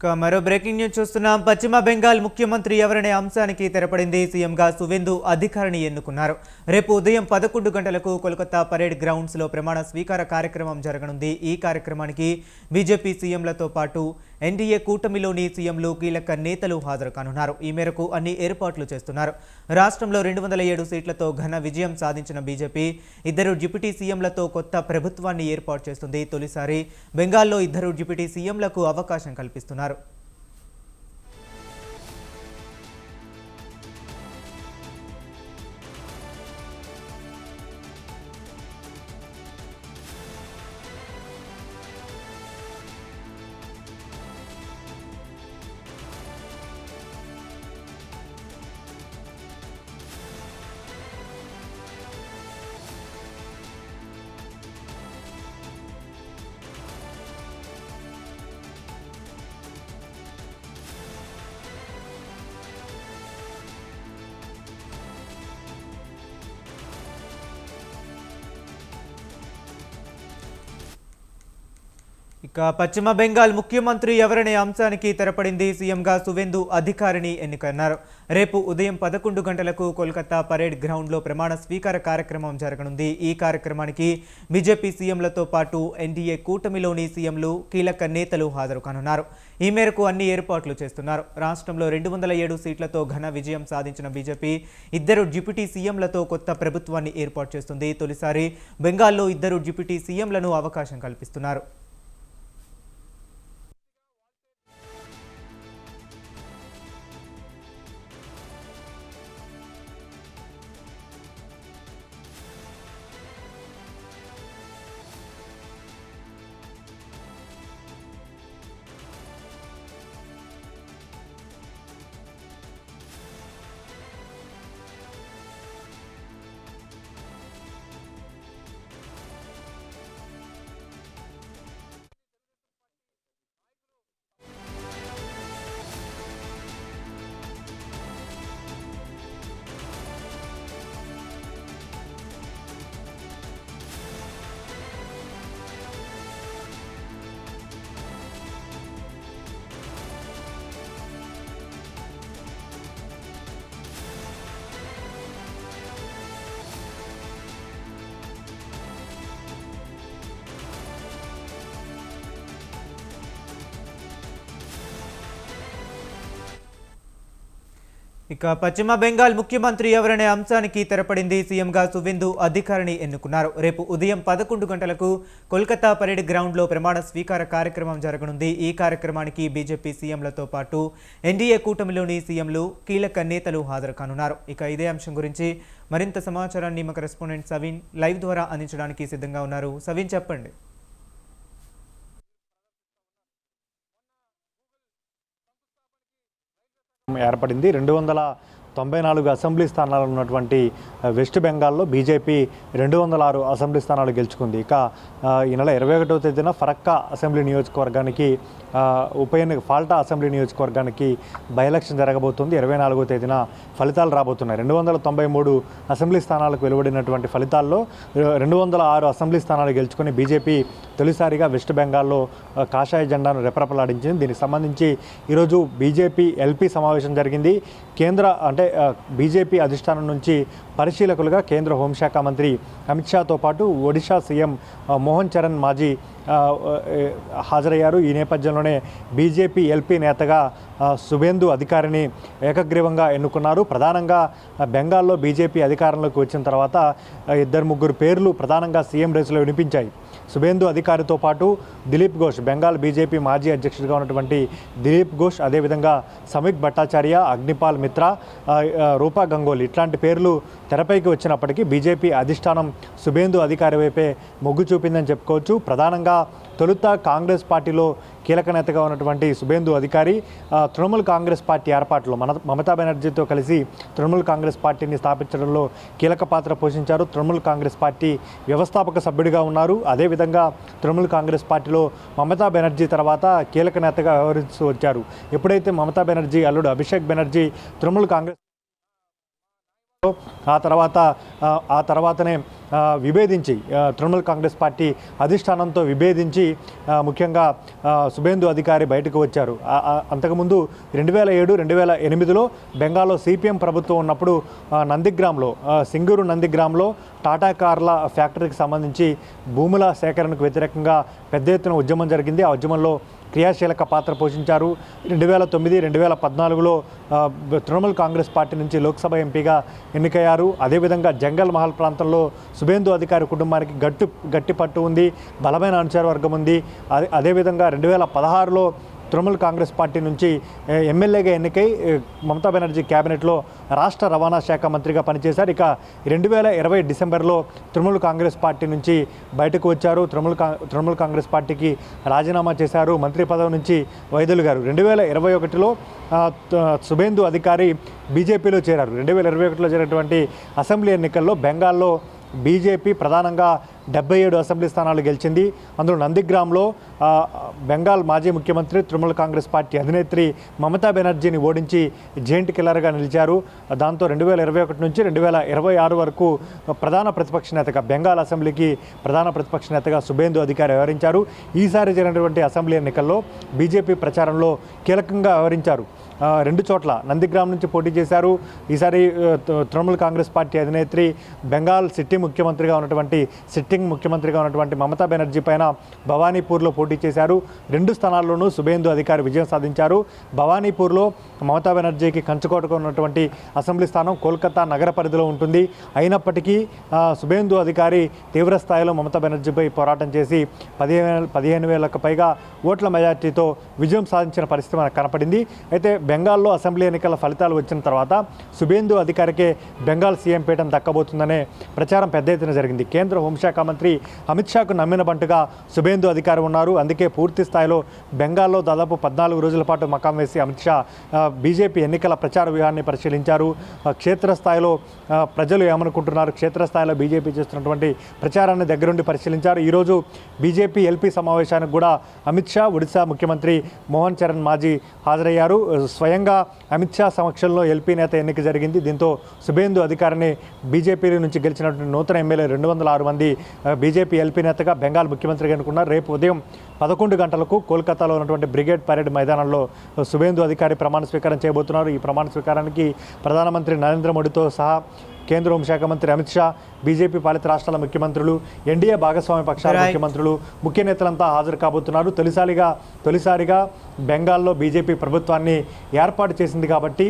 మరో breaking news చూస్తున్నాం. పశ్చిమ బెంగాల్ ముఖ్యమంత్రి ఎవరనే అంశానికి తెరపడింది. సీఎంగా సువేందు అధికారిని ఎన్నుకున్నారు. రేపు ఉదయం 11 గంటలకు కోల్కతా పరేడ్ గ్రౌండ్స్లో ప్రమాణ స్వీకార కార్యక్రమం జరగనుంది. ఈ కార్యక్రమానికి బీజేపీ సీఎంలతో పాటు ఎన్డీఏ కూటమిలోని సీఎంలు, కీలక నేతలు హాజరు కానున్నారు. ఈ మేరకు అన్ని ఏర్పాట్లు చేస్తున్నారు. రాష్ట్రంలో 207 సీట్లతో ఘన విజయం సాధించిన బీజేపీ 2 డిప్యూటీ సీఎంలతో కొత్త ప్రభుత్వాన్ని ఏర్పాటు చేస్తుంది. తొలిసారి బెంగాల్లో 2 డిప్యూటీ సీఎంలకు అవకాశం కల్పిస్తున్నారు. ఇక పశ్చిమ బెంగాల్ ముఖ్యమంత్రి ఎవరనే అంశానికి తెరపడింది. సీఎంగా సువేందు అధికారిని ఎన్నికన్నారు. రేపు ఉదయం 11 గంటలకు కోల్కతా పరేడ్ గ్రౌండ్లో ప్రమాణ స్వీకార కార్యక్రమం జరగనుంది. ఈ కార్యక్రమానికి బీజేపీ సీఎంలతో పాటు ఎన్డీఏ కూటమిలోని సీఎంలు, కీలక నేతలు హాజరు కానున్నారు. ఈ మేరకు అన్ని ఏర్పాట్లు చేస్తున్నారు. రాష్ట్రంలో 207 సీట్లతో ఘన విజయం సాధించిన బీజేపీ 2 డిప్యూటీ సీఎంలతో కొత్త ప్రభుత్వాన్ని ఏర్పాటు చేస్తుంది. తొలిసారి బెంగాల్లో 2 డిప్యూటీ సీఎంలను అవకాశం కల్పిస్తున్నారు. ఇక పశ్చిమ బెంగాల్ ముఖ్యమంత్రి ఎవరనే అంశానికి తెరపడింది. సీఎంగా సువేందు అధికారిని ఎన్నుకున్నారు. రేపు ఉదయం 11 గంటలకు కోల్కతా పరేడ్ గ్రౌండ్లో ప్రమాణ స్వీకార కార్యక్రమం జరగనుంది. ఈ కార్యక్రమానికి బీజేపీ సీఎంలతో పాటు ఎన్డీఏ కూటమిలోని సీఎంలు, కీలక నేతలు హాజరు కానున్నారు. ఇక ఇదే అంశం గురించి మరింత సమాచారాన్ని మా కరెస్పాండెంట్ సవిన్ లైవ్ ద్వారా అందించడానికి సిద్ధంగా ఉన్నారు. సవిన్, చెప్పండి. ఏర్పడింది. 294 అసెంబ్లీ స్థానాలు ఉన్నటువంటి వెస్ట్ బెంగాల్లో బీజేపీ 206 అసెంబ్లీ స్థానాలు గెలుచుకుంది. ఇక ఈ నెల 21వ తేదీన ఫరక్కా అసెంబ్లీ నియోజకవర్గానికి ఉప ఎన్నిక, ఫాల్టా అసెంబ్లీ నియోజకవర్గానికి బై ఎలక్షన్ జరగబోతుంది. 24వ తేదీన ఫలితాలు రాబోతున్నాయి. 293 అసెంబ్లీ స్థానాలకు వెలువడినటువంటి ఫలితాల్లో 206 అసెంబ్లీ స్థానాలు గెలుచుకుని బీజేపీ తొలిసారిగా వెస్ట్ బెంగాల్లో కాషాయ జెండాను రెపరెపలాడించింది. దీనికి సంబంధించి ఈరోజు బీజేపీ ఎల్పీ సమావేశం జరిగింది. బీజేపీ అధిష్టానం నుంచి పరిశీలకులుగా కేంద్ర హోంశాఖ మంత్రి అమిత్ షాతో పాటు ఒడిషా సీఎం మోహన్ చరణ్ మాజీ హాజరయ్యారు. ఈ నేపథ్యంలోనే బీజేపీ ఎల్పీ నేతగా సువేందు అధికారిని ఏకగ్రీవంగా ఎన్నుకున్నారు. ప్రధానంగా బెంగాల్లో బీజేపీ అధికారంలోకి వచ్చిన తర్వాత 2-3 పేర్లు ప్రధానంగా సీఎం రేసులో వినిపించాయి. సువేందు అధికారితో పాటు దిలీప్ ఘోష్, బెంగాల్ బీజేపీ మాజీ అధ్యక్షుడిగా ఉన్నటువంటి దిలీప్ ఘోష్, అదేవిధంగా సమీక్ భట్టాచార్య, అగ్నిపాల్ మిత్రా, రూపా గంగోలీ ఇట్లాంటి పేర్లు తెరపైకి వచ్చినప్పటికీ బీజేపీ అధిష్టానం సువేందు అధికారి వైపే మొగ్గు చూపిందని చెప్పుకోవచ్చు. ప్రధానంగా తొలుత కాంగ్రెస్ పార్టీలో కీలక నేతగా ఉన్నటువంటి సువేందు అధికారి తృణమూల్ కాంగ్రెస్ పార్టీ ఏర్పాటులో మమతా బెనర్జీతో కలిసి తృణమూల్ కాంగ్రెస్ పార్టీని స్థాపించడంలో కీలక పాత్ర పోషించారు. తృణమూల్ కాంగ్రెస్ పార్టీ వ్యవస్థాపక సభ్యుడిగా ఉన్నారు. అదేవిధంగా తృణమూల్ కాంగ్రెస్ పార్టీలో మమతా బెనర్జీ తర్వాత కీలక నేతగా వ్యవహరిస్తూ వచ్చారు. ఎప్పుడైతే మమతా బెనర్జీ అల్లుడు అభిషేక్ బెనర్జీ తృణమూల్ కాంగ్రెస్ ఆ తర్వాతనే విభేదించి తృణమూల్ కాంగ్రెస్ పార్టీ అధిష్టానంతో విభేదించి ముఖ్యంగా సుబేందు అధికారి బయటకు వచ్చారు. అంతకుముందు 2007, 2008లో బెంగాల్లో సిపిఎం ప్రభుత్వం ఉన్నప్పుడు నందిగ్రామ్లో సింగూరు నందిగ్రామ్లో టాటా కార్ల ఫ్యాక్టరీకి సంబంధించి భూముల సేకరణకు వ్యతిరేకంగా పెద్ద ఎత్తున ఉద్యమం జరిగింది. ఆ ఉద్యమంలో క్రియాశీలక పాత్ర పోషించారు. 2009, 2014లో తృణమూల్ కాంగ్రెస్ పార్టీ నుంచి లోక్సభ ఎంపీగా ఎన్నికయ్యారు. అదేవిధంగా జంగల్ మహల్ ప్రాంతంలో సుబేందు అధికారి కుటుంబానికి గట్టి పట్టు ఉంది, బలమైన అనుచర వర్గం ఉంది. అదేవిధంగా 2016లో తృణమూల్ కాంగ్రెస్ పార్టీ నుంచి ఎమ్మెల్యేగా ఎన్నికై మమతా బెనర్జీ క్యాబినెట్లో రాష్ట్ర రవాణా శాఖ మంత్రిగా పనిచేశారు. ఇక 2020 డిసెంబర్లో తృణమూల్ కాంగ్రెస్ పార్టీ నుంచి బయటకు వచ్చారు. తృణమూల్ కాంగ్రెస్ పార్టీకి రాజీనామా చేశారు, మంత్రి పదవి నుంచి వైదొలిగారు. 2021లో సుబేందు అధికారి బీజేపీలో చేరారు. 2021లో జరిగినటువంటి అసెంబ్లీ ఎన్నికల్లో బెంగాల్లో బీజేపీ ప్రధానంగా 77 అసెంబ్లీ స్థానాలు గెలిచింది. అందులో నందిగ్రామ్లో బెంగాల్ మాజీ ముఖ్యమంత్రి తృణమూల్ కాంగ్రెస్ పార్టీ అధినేత్రి మమతా బెనర్జీని ఓడించి జెయింట్ కిల్లర్గా నిలిచారు. దాంతో 2021 నుంచి 2026 వరకు ప్రధాన ప్రతిపక్ష నేతగా బెంగాల్ అసెంబ్లీకి ప్రధాన ప్రతిపక్ష నేతగా సుబేందు అధికారి వ్యవహరించారు. ఈసారి జరిగినటువంటి అసెంబ్లీ ఎన్నికల్లో బీజేపీ ప్రచారంలో కీలకంగా వ్యవహరించారు. 2 చోట్ల నందిగ్రామ్ నుంచి పోటీ చేశారు. ఈసారి తృణమూల్ కాంగ్రెస్ పార్టీ అధినేత్రి బెంగాల్ సిట్టింగ్ ముఖ్యమంత్రిగా ఉన్నటువంటి మమతా బెనర్జీ పైన భవానీపూర్లో పోటీ చేశారు. 2 స్థానాల్లోనూ సుబేందు అధికారి విజయం సాధించారు. భవానీపూర్లో మమతా బెనర్జీకి కంచుకోటగా ఉన్నటువంటి అసెంబ్లీ స్థానం కోల్కతా నగర పరిధిలో ఉంటుంది. అయినప్పటికీ సుబేందు అధికారి తీవ్ర స్థాయిలో మమతా బెనర్జీపై పోరాటం చేసి 15,000కు పైగా ఓట్ల మెజార్టీతో విజయం సాధించిన పరిస్థితి మనకు కనపడింది. అయితే బెంగాల్లో అసెంబ్లీ ఎన్నికల ఫలితాలు వచ్చిన తర్వాత సుబేందు అధికారికే బెంగాల్ సీఎం పీఠం దక్కబోతుందనే ప్రచారం పెద్ద ఎత్తున జరిగింది. కేంద్ర హోంశాఖ మంత్రి అమిత్ షాకు నమ్మిన బంటుగా సుబేందు అధికారి ఉన్నారు. అందుకే పూర్తి స్థాయిలో బెంగాల్లో దాదాపు 14 రోజుల పాటు మకాం వేసి అమిత్ షా బీజేపీ ఎన్నికల ప్రచార వ్యూహాన్ని పరిశీలించారు. క్షేత్రస్థాయిలో ప్రజలు ఏమనుకుంటున్నారు, క్షేత్రస్థాయిలో బీజేపీ చేస్తున్నటువంటి ప్రచారాన్ని దగ్గరుండి పరిశీలించారు. ఈరోజు బీజేపీ ఎల్పీ సమావేశానికి కూడా అమిత్ షా, ఒడిశా ముఖ్యమంత్రి మోహన్ చరణ్ మాజీ హాజరయ్యారు. స్వయంగా అమిత్ షా సమక్షంలో ఎల్పీ నేత ఎన్నిక జరిగింది. దీంతో సుబేందు అధికారిని బీజేపీ నుంచి గెలిచినటువంటి నూతన ఎమ్మెల్యే 206 మంది బీజేపీ ఎల్పీ నేతగా బెంగాల్ ముఖ్యమంత్రిగా ఎన్నుకున్నారు. రేపు ఉదయం 11 గంటలకు కోల్కతాలో ఉన్నటువంటి బ్రిగేడ్ పరేడ్ మైదానంలో సుబేందు అధికారి ప్రమాణ స్వీకారం చేయబోతున్నారు. ఈ ప్రమాణ స్వీకారానికి ప్రధానమంత్రి నరేంద్ర మోడీతో సహా కేంద్ర హోంశాఖ మంత్రి అమిత్ షా, బీజేపీ పాలిత రాష్ట్రాల ముఖ్యమంత్రులు, ఎన్డీఏ భాగస్వామ్య పక్షాల ముఖ్యమంత్రులు, ముఖ్య నేతలంతా హాజరు కాబోతున్నారు. తొలిసారిగా బెంగాల్లో బీజేపీ ప్రభుత్వాన్ని ఏర్పాటు చేసింది కాబట్టి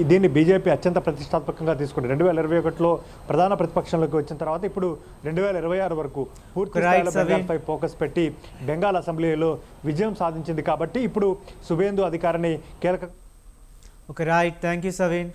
దీన్ని బీజేపీ అత్యంత ప్రతిష్టాత్మకంగా తీసుకుంది. 2021లో ప్రధాన ప్రతిపక్షంలోకి వచ్చిన తర్వాత ఇప్పుడు 2026 వరకు పూర్తి స్థాయిలో బెంగాల్పై ఫోకస్ పెట్టి బెంగాల్ అసెంబ్లీలో విజయం సాధించింది కాబట్టి ఇప్పుడు సుబేందు అధికారిని కీలక. Thank you Saveen.